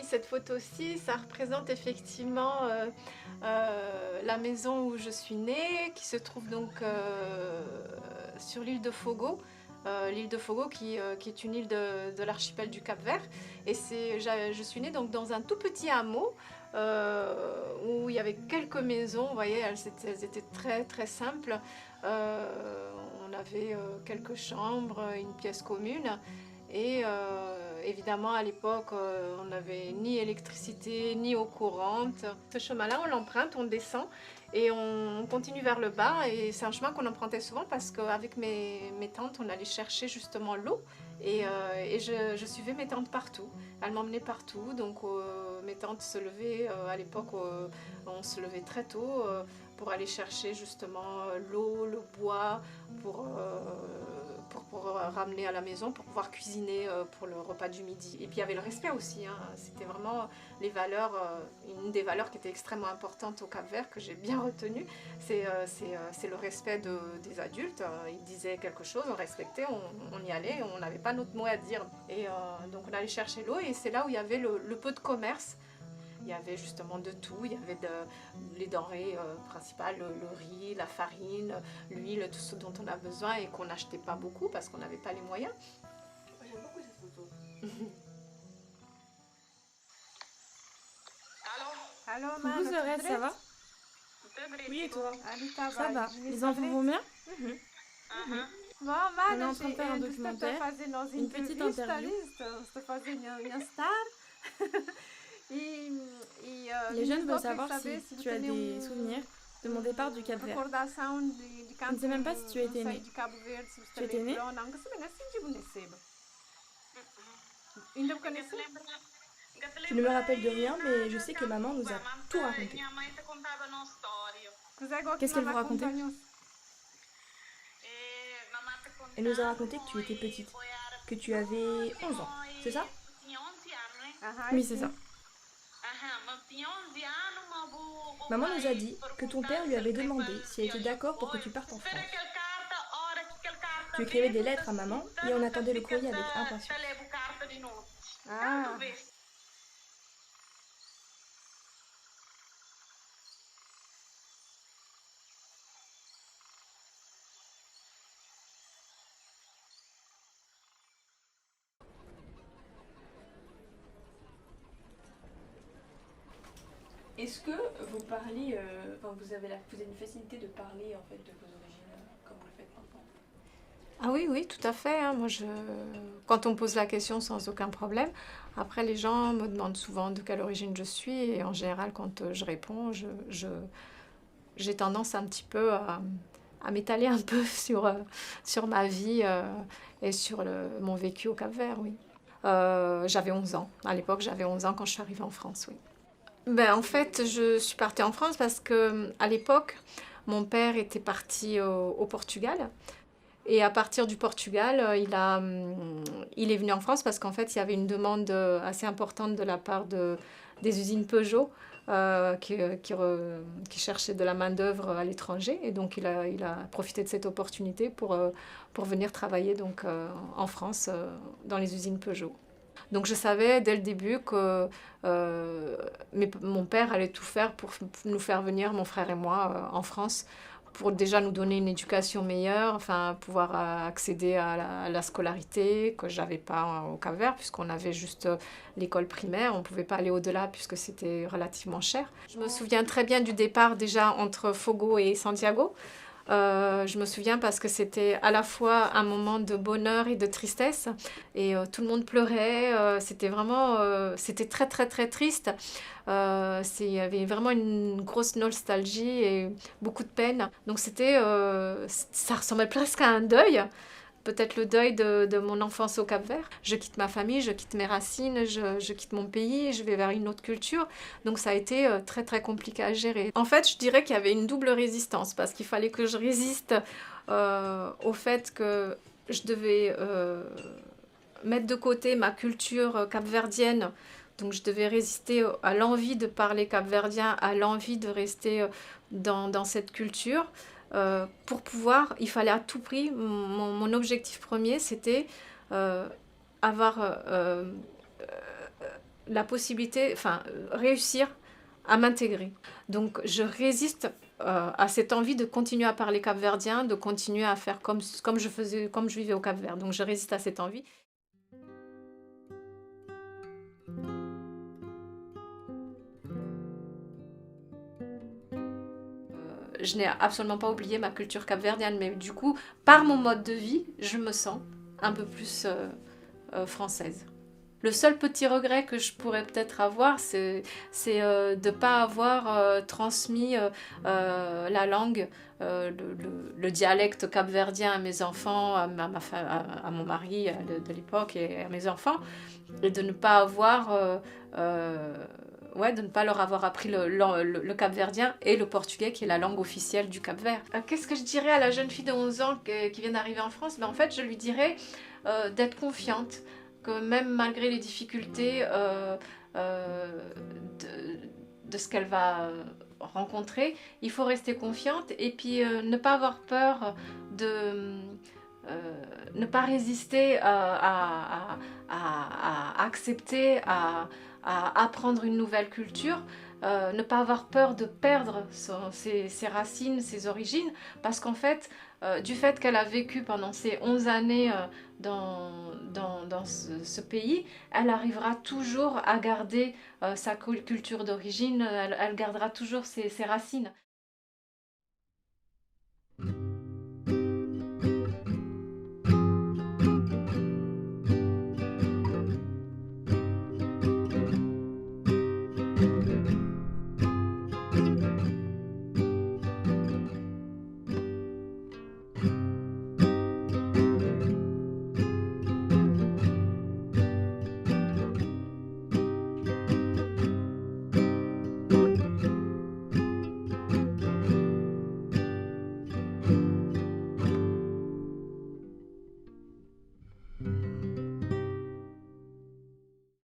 cette photo-ci, ça représente effectivement la maison où je suis née, qui se trouve donc sur l'île de Fogo. L'île de Fogo qui est une île de l'archipel du Cap-Vert. Et je suis née donc dans un tout petit hameau où il y avait quelques maisons, vous voyez, elles étaient très très simples. On avait quelques chambres, une pièce commune. Et évidemment, à l'époque, on n'avait ni électricité, ni eau courante. Ce chemin-là, on l'emprunte, on descend et on continue vers le bas. Et c'est un chemin qu'on empruntait souvent parce qu'avec mes tantes, on allait chercher justement l'eau. Et je suivais mes tantes partout. Elles m'emmenaient partout. Donc mes tantes se levaient, à l'époque, on se levait très tôt pour aller chercher justement l'eau, le bois, pour ramener à la maison, pour pouvoir cuisiner pour le repas du midi. Et puis il y avait le respect aussi, hein. C'était vraiment les valeurs, une des valeurs qui était extrêmement importante au Cap-Vert, que j'ai bien retenue, c'est le respect des adultes. Ils disaient quelque chose, on respectait, on y allait, on n'avait pas notre mot à dire. Et donc on allait chercher l'eau et c'est là où il y avait le peu de commerce. Il y avait justement de tout, il y avait les denrées principales, le riz, la farine, l'huile, tout ce dont on a besoin et qu'on n'achetait pas beaucoup parce qu'on n'avait pas les moyens. J'aime beaucoup cette photo. Allô, Coucou Soraya, ça va? Oui, et toi? Ça va. Les enfants vont bien? Bom, On est en train de faire un documentaire, une petite interview. Les jeunes veulent savoir si tu as des souvenirs de mon départ du Cap-Vert. Je ne sais même pas si tu étais née. Tu étais née? Je ne me rappelle de rien, mais je sais que maman nous a tout raconté. Qu'est-ce qu'elle vous racontait? Elle nous a raconté que tu étais petite, que tu avais 11 ans, c'est ça? Oui, c'est ça. Maman nous a dit que ton père lui avait demandé si elle était d'accord pour que tu partes en France. Tu écrivais des lettres à maman et on attendait le courrier avec impatience. Ah. Est-ce que vous parlez, vous avez une facilité de parler en fait de vos origines comme vous le faites maintenant? Ah oui, oui, tout à fait, hein. Moi, quand on me pose la question sans aucun problème, après les gens me demandent souvent de quelle origine je suis et en général quand je réponds, j'ai tendance un petit peu à m'étaler un peu sur ma vie et sur mon vécu au Cap-Vert, oui. J'avais 11 ans. À l'époque, j'avais 11 ans quand je suis arrivée en France, oui. Ben, en fait, je suis partie en France parce que à l'époque, mon père était parti au Portugal. Et à partir du Portugal, il est venu en France parce qu'en fait, il y avait une demande assez importante de la part des usines Peugeot qui cherchaient de la main-d'œuvre à l'étranger. Et donc, il a profité de cette opportunité pour venir travailler donc, en France dans les usines Peugeot. Donc je savais dès le début que mon père allait tout faire pour nous faire venir, mon frère et moi, en France, pour déjà nous donner une éducation meilleure, enfin pouvoir accéder à la scolarité que j'avais pas au Cap-Vert, puisqu'on avait juste l'école primaire, on pouvait pas aller au-delà puisque c'était relativement cher. Je me souviens très bien du départ déjà entre Fogo et Santiago. Je me souviens parce que c'était à la fois un moment de bonheur et de tristesse et tout le monde pleurait, c'était vraiment c'était très très très triste. Il y avait vraiment une grosse nostalgie et beaucoup de peine, donc ça ressemblait presque à un deuil. Peut-être le deuil de mon enfance au Cap-Vert. Je quitte ma famille, je quitte mes racines, je quitte mon pays, je vais vers une autre culture. Donc ça a été très très compliqué à gérer. En fait, je dirais qu'il y avait une double résistance parce qu'il fallait que je résiste au fait que je devais mettre de côté ma culture capverdienne. Donc je devais résister à l'envie de parler capverdien, à l'envie de rester dans cette culture. Pour pouvoir, il fallait à tout prix, mon objectif premier, c'était avoir la possibilité, enfin, réussir à m'intégrer. Donc je résiste à cette envie de continuer à parler capverdien, de continuer à faire comme je vivais au Cap-Vert. Donc je résiste à cette envie. Je n'ai absolument pas oublié ma culture capverdienne, mais du coup, par mon mode de vie, je me sens un peu plus française. Le seul petit regret que je pourrais peut-être avoir, c'est de ne pas avoir transmis la langue, le dialecte capverdien à mes enfants, à mon mari de l'époque et à mes enfants, et de ne pas avoir... de ne pas leur avoir appris le capverdien et le portugais qui est la langue officielle du Cap-Vert. Qu'est-ce que je dirais à la jeune fille de 11 ans qui vient d'arriver en France? En fait, je lui dirais d'être confiante, que même malgré les difficultés de ce qu'elle va rencontrer, il faut rester confiante et puis ne pas avoir peur ne pas résister à accepter, à apprendre une nouvelle culture, ne pas avoir peur de perdre ses racines, ses origines, parce qu'en fait, du fait qu'elle a vécu pendant ces 11 années dans ce pays, elle arrivera toujours à garder sa culture d'origine, elle gardera toujours ses racines.